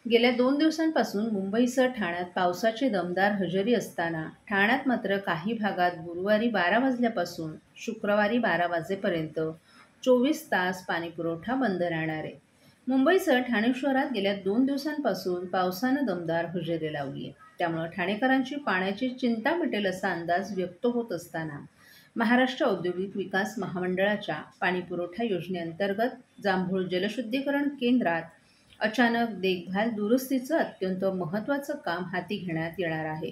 गेल्या 2 दिवसांपासून मुंबईसह ठाण्यात पावसाची दमदार हजेरी असताना ठाण्यात मात्र काही भागात गुरुवारी 12 वाजल्यापासून शुक्रवारी 12 वाजेपर्यंत 24 तास पाणीपुरवठा बंद राहणार आहे. मुंबईसह ठाणे शहरात गेल्या 2 दिवसांपासून पावसानं दमदार हजेरी लावली आहे. त्यामुळे ठाणेकरांची पाण्याची चिंता मिटेल असा अंदाज व्यक्त होत असताना महाराष्ट्र औद्योगिक विकास महामंडळाच्या पाणीपुरवठा योजनेअंतर्गत जांभूळ जलशुद्धीकरण केंद्रात अचानक देखभाल दुरुस्तीचं अत्यंत महत्त्वाचं काम हाती घेण्यात येणार आहे.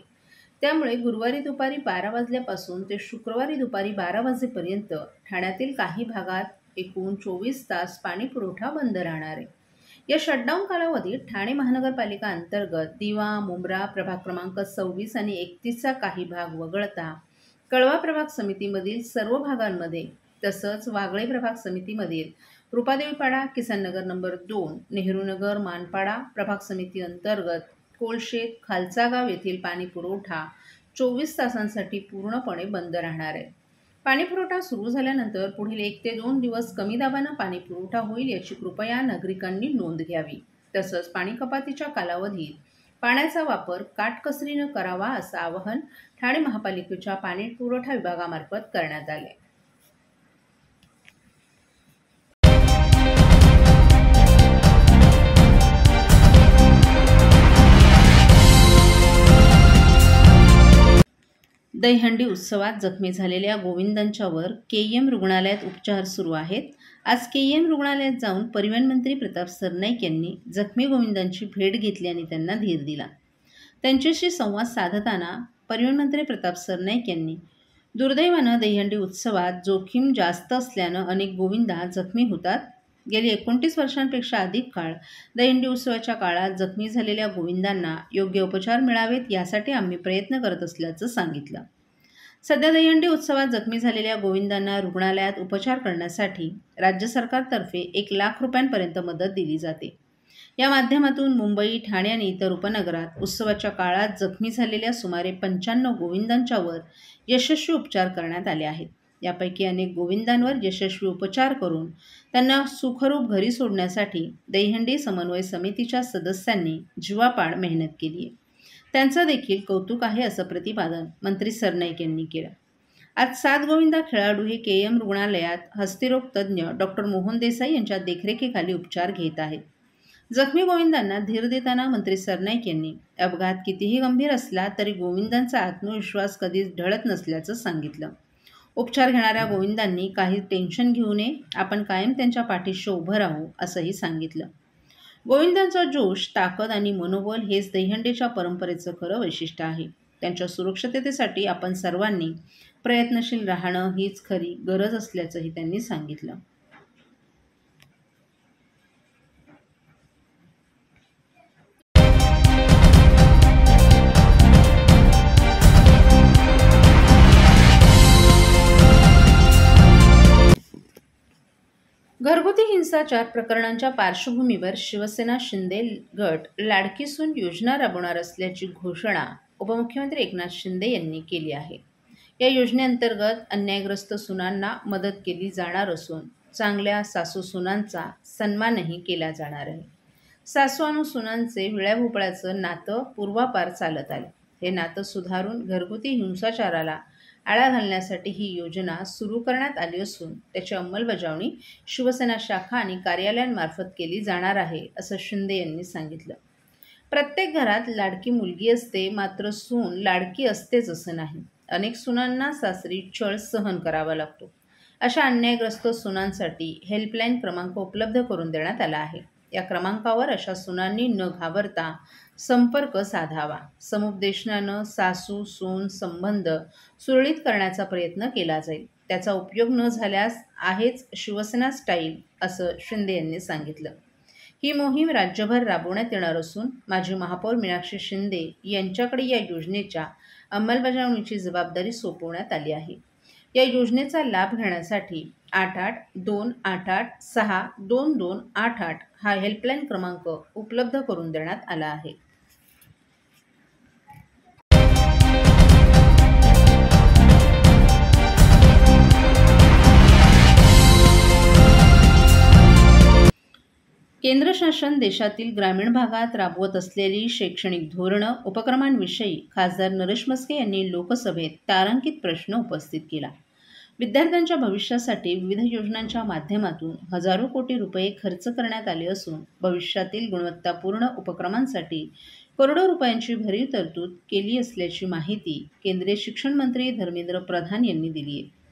त्यामुळे गुरुवारी दुपारी 12 वाजल्यापासून ते शुक्रवारी दुपारी 12 वाजेपर्यंत ठाण्यातील काही भागात एकूण 24 तास पाणीपुरवठा बंद राहणार आहे. या शटडाऊन कालावधीत ठाणे महानगरपालिका अंतर्गत दिवा, मुंब्रा प्रभाग क्रमांक 26 आणि 31चा काही भाग वगळता कळवा प्रभाग समितीमधील सर्व भागांमध्ये तसंच वागळे प्रभाग समितीमधील रुपादेवीपाडा, किसननगर नंबर 2, नेहरूनगर, मानपाडा प्रभाग समिती अंतर्गत कोलशेत, खालचा गाव येथील पाणीपुरवठा 24 तासांसाठी पूर्णपणे बंद राहणार आहे. पाणीपुरवठा सुरू झाल्यानंतर पुढील 1 ते 2 दिवस कमी दाबानं पाणीपुरवठा होईल याची कृपया नागरिकांनी नोंद घ्यावी. तसंच पाणी कपातीच्या कालावधीत पाण्याचा वापर काटकसरीनं करावा असं आवाहन ठाणे महापालिकेच्या पाणीपुरवठा विभागामार्फत करण्यात आले. दहीहंडी उत्सवात जखमी झालेल्या गोविंदांच्यावर केईएम रुग्णालयात उपचार सुरू आहेत. आज केईएम रुग्णालयात जाऊन परिवहन मंत्री प्रताप सरनाईक यांनी जखमी गोविंदांची भेट घेतली आणि त्यांना धीर दिला. त्यांच्याशी संवाद साधताना परिवहन मंत्री प्रताप सरनाईक यांनी दुर्दैवानं दहीहंडी उत्सवात जोखीम जास्त असल्यानं अनेक गोविंदा जखमी होतात. गेली 29 वर्षांपेक्षा अधिक काळ दहीहंडी उत्सवाच्या काळात जखमी झालेल्या गोविंदांना योग्य उपचार मिळावेत यासाठी आम्ही प्रयत्न करत असल्याचं सांगितलं. सध्या दहीहंडी उत्सवात जखमी झालेल्या गोविंदांना रुग्णालयात उपचार करण्यासाठी राज्य सरकारतर्फे 1 लाख रुपयांपर्यंत मदत दिली जाते. या माध्यमातून मुंबई, ठाणे आणि इतर उपनगरात उत्सवाच्या काळात जखमी झालेल्या सुमारे 95 गोविंदांच्यावर यशस्वी उपचार करण्यात आले आहेत. यापैकी अनेक गोविंदांवर यशस्वी उपचार करून त्यांना सुखरूप घरी सोडण्यासाठी दहीहंडी समन्वय समितीच्या सदस्यांनी जीवापाड मेहनत केली आहे. त्यांचं देखील कौतुक आहे असं प्रतिपादन मंत्री सरनाईक यांनी केलं. आज 7 गोविंदा खेळाडू हे केईएम रुग्णालयात हस्तिरोग तज्ज्ञ डॉक्टर मोहन देसाई यांच्या देखरेखीखाली उपचार घेत आहेत. जखमी गोविंदांना धीर देताना मंत्री सरनाईक यांनी अपघात कितीही गंभीर असला तरी गोविंदांचा आत्मविश्वास कधीच ढळत नसल्याचं सांगितलं. उपचार घेणाऱ्या गोविंदांनी काही टेन्शन घेऊ नये, आपण कायम त्यांच्या पाठीशी उभं राहू असंही सांगितलं. गोविंदांचा जोश, ताकद आणि मनोबल हेच दहीहंडीच्या परंपरेचं खरं वैशिष्ट्य आहे. त्यांच्या सुरक्षिततेसाठी आपण सर्वांनी प्रयत्नशील राहणं हीच खरी गरज असल्याचंही त्यांनी सांगितलं. घरगुती हिंसाचार प्रकरणांच्या पार्श्वभूमीवर शिवसेना शिंदे गट लाडकी सून योजना राबवणार असल्याची घोषणा उपमुख्यमंत्री एकनाथ शिंदे यांनी केली आहे. या योजनेअंतर्गत अन्यायग्रस्त सुनांना मदत केली जाणार असून चांगल्या सासू सुनांचा सन्मानही केला जाणार आहे. सासू आणि सुनांचे विळ्या भोपळ्याचं नातं पूर्वापार चालत आलं. हे नातं सुधारून घरगुती हिंसाचाराला आळा घालण्यासाठी ही योजना सुरू करण्यात आली असून त्याची अंमलबजावणी शिवसेना शाखा आणि कार्यालयांमार्फत केली जाणार आहे असं शिंदे यांनी सांगितलं. प्रत्येक घरात लाडकी मुलगी असते, मात्र सून लाडकी असतेच असं नाही. अनेक सुनांना सासरी छळ सहन करावा लागतो. अशा अन्यायग्रस्त सुनांसाठी हेल्पलाईन क्रमांक उपलब्ध करून देण्यात आला आहे. या क्रमांकावर अशा सुनांनी न घाबरता संपर्क साधावा. समुपदेशनानं सासू सून संबंध सुरळीत करण्याचा प्रयत्न केला जाईल. त्याचा उपयोग न झाल्यास आहेच शिवसेना स्टाईल असं शिंदे यांनी सांगितलं. ही मोहीम राज्यभर राबवण्यात येणार असून माजी महापौर मीनाक्षी शिंदे यांच्याकडे या योजनेच्या अंमलबजावणीची जबाबदारी सोपवण्यात आली आहे. या योजनेचा लाभ घेण्यासाठी 8828862288 हा हेल्पलाईन क्रमांक उपलब्ध करून देण्यात आला आहे. केंद्र शासन देशातील ग्रामीण भागात राबवत असलेली शैक्षणिक धोरणं, उपक्रमांविषयी खासदार नरेश म्हस्के यांनी लोकसभेत तारांकित प्रश्न उपस्थित केला. विद्यार्थ्यांच्या भविष्यासाठी विविध योजनांच्या माध्यमातून हजारो कोटी रुपये खर्च करण्यात आले असून भविष्यातील गुणवत्तापूर्ण उपक्रमांसाठी करोडो रुपयांची भरीव तरतूद केली असल्याची माहिती केंद्रीय शिक्षण मंत्री धर्मेंद्र प्रधान यांनी दिली आहे.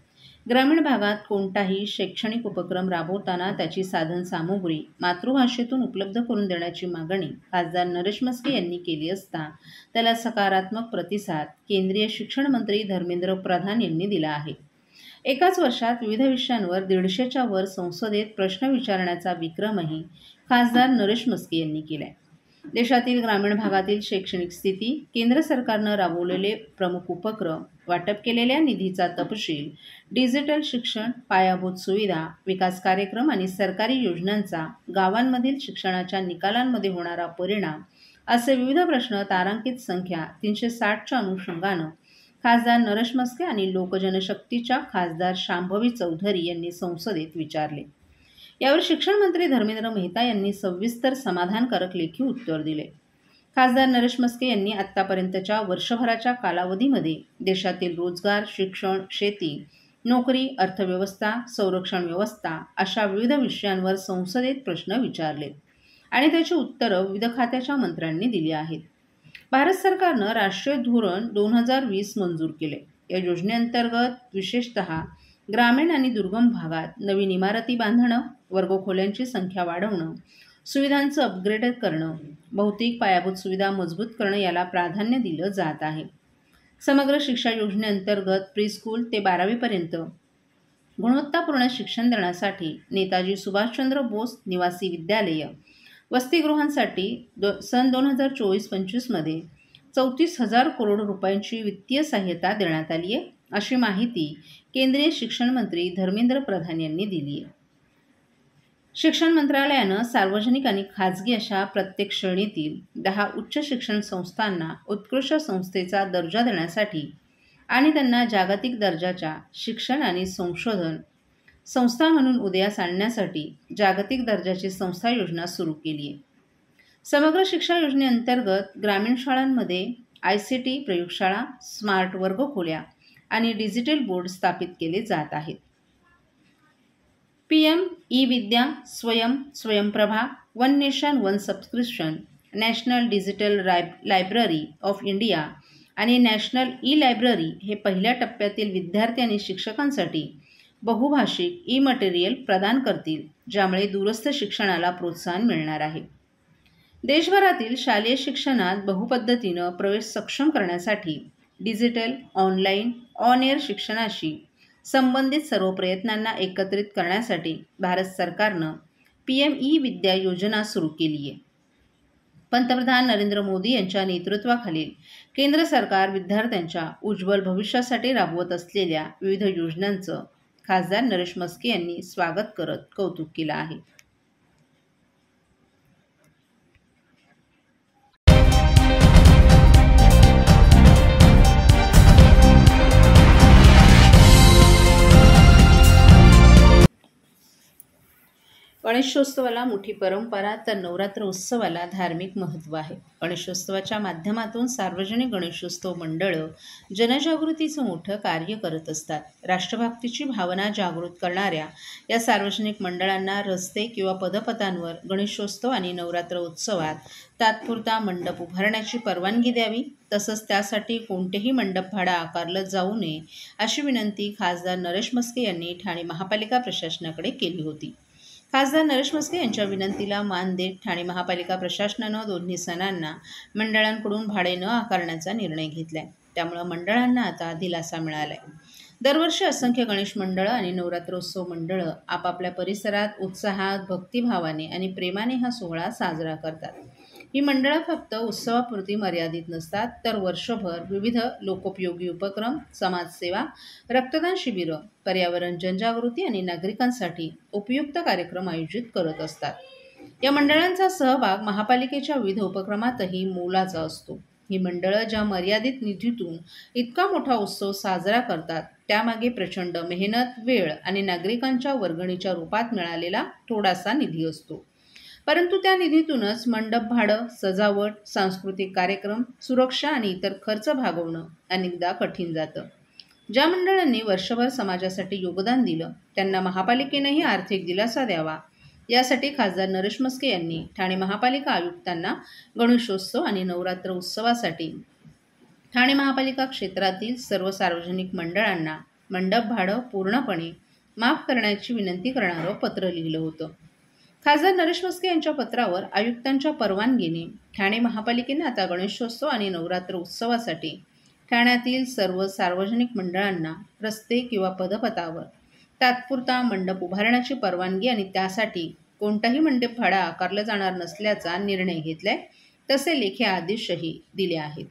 ग्रामीण भागात कोणताही शैक्षणिक उपक्रम राबवताना त्याची साधनसामुग्री मातृभाषेतून उपलब्ध करून देण्याची मागणी खासदार नरेश म्हस्के यांनी केली असता त्याला सकारात्मक प्रतिसाद केंद्रीय शिक्षण मंत्री धर्मेंद्र प्रधान यांनी दिला आहे. एकाच वर्षात विविध विषयांवर 150च्या वर संसदेत प्रश्न विचारण्याचा विक्रमही खासदार नरेश म्हस्के यांनी केलाय. देशातील ग्रामीण भागातील शैक्षणिक स्थिती, केंद्र सरकारनं राबवलेले प्रमुख उपक्रम, वाटप केलेल्या निधीचा तपशील, डिजिटल शिक्षण, पायाभूत सुविधा, विकास कार्यक्रम आणि सरकारी योजनांचा गावांमधील शिक्षणाच्या निकालांमध्ये होणारा परिणाम असे विविध प्रश्न तारांकित संख्या 360च्या अनुषंगानं खासदार नरेश म्हस्के आणि लोकजनशक्तीच्या खासदार शांभवी चौधरी यांनी संसदेत विचारले. यावर शिक्षण मंत्री धर्मेंद्र मेहता यांनी सविस्तर समाधानकारक लेखी उत्तर दिले. खासदार नरेश म्हस्के यांनी आत्तापर्यंतच्या वर्षभराच्या कालावधीमध्ये देशातील रोजगार, शिक्षण, शेती, नोकरी, अर्थव्यवस्था, संरक्षण व्यवस्था अशा विविध विषयांवर संसदेत प्रश्न विचारलेत आणि त्याची उत्तरं विविध खात्याच्या मंत्र्यांनी दिली आहेत. भारत सरकारनं राष्ट्रीय धोरण 2020 मंजूर केले. या योजनेअंतर्गत विशेषतः ग्रामीण आणि दुर्गम भागात नवीन इमारती बांधणं, वर्गखोल्यांची संख्या वाढवणं, सुविधांचं अपग्रेड करणं, भौतिक पायाभूत सुविधा मजबूत करणं याला प्राधान्य दिलं जात आहे. समग्र शिक्षा योजनेअंतर्गत प्रीस्कूल ते 12वीपर्यंत गुणवत्तापूर्ण शिक्षण देण्यासाठी नेताजी सुभाषचंद्र बोस निवासी विद्यालय वसतिगृहांसाठी सन 2024-25 मध्ये 34,000 करोड रुपयांची वित्तीय सहाय्यता देण्यात आली आहे, अशी माहिती केंद्रीय शिक्षण मंत्री धर्मेंद्र प्रधान यांनी दिली आहे. शिक्षण मंत्रालयानं सार्वजनिक आणि खाजगी अशा प्रत्येक श्रेणीतील 10 उच्च शिक्षण संस्थांना उत्कृष्ट संस्थेचा दर्जा देण्यासाठी आणि त्यांना जागतिक दर्जाच्या शिक्षण आणि संशोधन संस्था म्हणून उदयास आणण्यासाठी जागतिक दर्जाची संस्था योजना सुरू केली आहे. समग्र शिक्षा योजनेअंतर्गत ग्रामीण शाळांमध्ये ICT प्रयोगशाळा, स्मार्ट वर्गखोल्या आणि डिजिटल बोर्ड स्थापित केले जात आहेत. PM eVidya, Swayam Prabha, one nation one subscription, national digital library of India आणि नॅशनल ई-लायब्ररी हे पहिल्या टप्प्यातील विद्यार्थी आणि शिक्षकांसाठी बहुभाषिक ई-मटेरियल प्रदान करतील, ज्यामुळे दूरस्थ शिक्षणाला प्रोत्साहन मिळणार आहे. देशभरातील शालेय शिक्षणात बहुपद्धतीनं प्रवेश सक्षम करण्यासाठी डिजिटल, ऑनलाईन, ऑन एअर शिक्षणाशी संबंधित सर्व प्रयत्नांना एकत्रित करण्यासाठी भारत सरकारनं PM ई-विद्या योजना सुरू केली आहे. पंतप्रधान नरेंद्र मोदी यांच्या नेतृत्वाखालील केंद्र सरकार विद्यार्थ्यांच्या उज्ज्वल भविष्यासाठी राबवत असलेल्या विविध योजनांचं खासदार नरेश म्हस्के यांनी स्वागत करत कौतुक केलं आहे. गणेशोत्सवाला मोठी परंपरा तर नवरात्र उत्सवाला धार्मिक महत्त्व आहे. गणेशोत्सवाच्या माध्यमातून सार्वजनिक गणेशोत्सव मंडळं जनजागृतीचं मोठं कार्य करत असतात. राष्ट्रभक्तीची भावना जागृत करणाऱ्या या सार्वजनिक मंडळांना रस्ते किंवा पदपथांवर गणेशोत्सव आणि नवरात्र उत्सवात तात्पुरता मंडप उभारण्याची परवानगी द्यावी, तसंच त्यासाठी कोणतेही मंडप भाडं आकारलं जाऊ नये, अशी विनंती खासदार नरेश म्हस्के यांनी ठाणे महापालिका प्रशासनाकडे केली होती. खासदार नरेश म्हस्के यांच्या विनंतीला मान देत ठाणे महापालिका प्रशासनानं दोन्ही सणांना मंडळांकडून भाडे न आकारण्याचा निर्णय घेतलाय. त्यामुळे मंडळांना आता दिलासा मिळालाय. दरवर्षी असंख्य गणेश मंडळं आणि नवरात्रोत्सव मंडळं आपापल्या परिसरात उत्साहात, भक्तिभावाने आणि प्रेमाने हा सोहळा साजरा करतात. ही मंडळं फक्त उत्सवापुरती मर्यादित नसतात, तर वर्षभर विविध लोकोपयोगी उपक्रम, समाजसेवा, रक्तदान शिबिरं, पर्यावरण जनजागृती आणि नागरिकांसाठी उपयुक्त कार्यक्रम आयोजित करत असतात. या मंडळांचा सहभाग महापालिकेच्या विविध उपक्रमातही मोलाचा असतो. ही मंडळं ज्या मर्यादित निधीतून इतका मोठा उत्सव साजरा करतात, त्यामागे प्रचंड मेहनत, वेळ आणि नागरिकांच्या वर्गणीच्या रूपात मिळालेला थोडासा निधी असतो. परंतु त्या निधीतूनच मंडप भाडं, सजावट, सांस्कृतिक कार्यक्रम, सुरक्षा आणि इतर खर्च भागवणं अनेकदा कठीण जातं. ज्या मंडळांनी वर्षभर समाजासाठी योगदान दिलं त्यांना महापालिकेनंही आर्थिक दिलासा द्यावा, यासाठी खासदार नरेश म्हस्के यांनी ठाणे महापालिका आयुक्तांना गणेशोत्सव आणि नवरात्र उत्सवासाठी ठाणे महापालिका क्षेत्रातील सर्व सार्वजनिक मंडळांना मंडप भाडं पूर्णपणे माफ करण्याची विनंती करणारं पत्र लिहिलं होतं. खासदार नरेश म्हस्के यांच्या पत्रावर आयुक्तांच्या परवानगीने ठाणे महापालिकेने आता गणेशोत्सव आणि नवरात्र उत्सवासाठी ठाण्यातील सर्व सार्वजनिक मंडळांना रस्ते किंवा पदपथावर तात्पुरता मंडप उभारण्याची परवानगी आणि त्यासाठी कोणताही मंडप भाडा आकारला जाणार नसल्याचा निर्णय घेतलाय. तसे लेखी आदेशही दिले आहेत.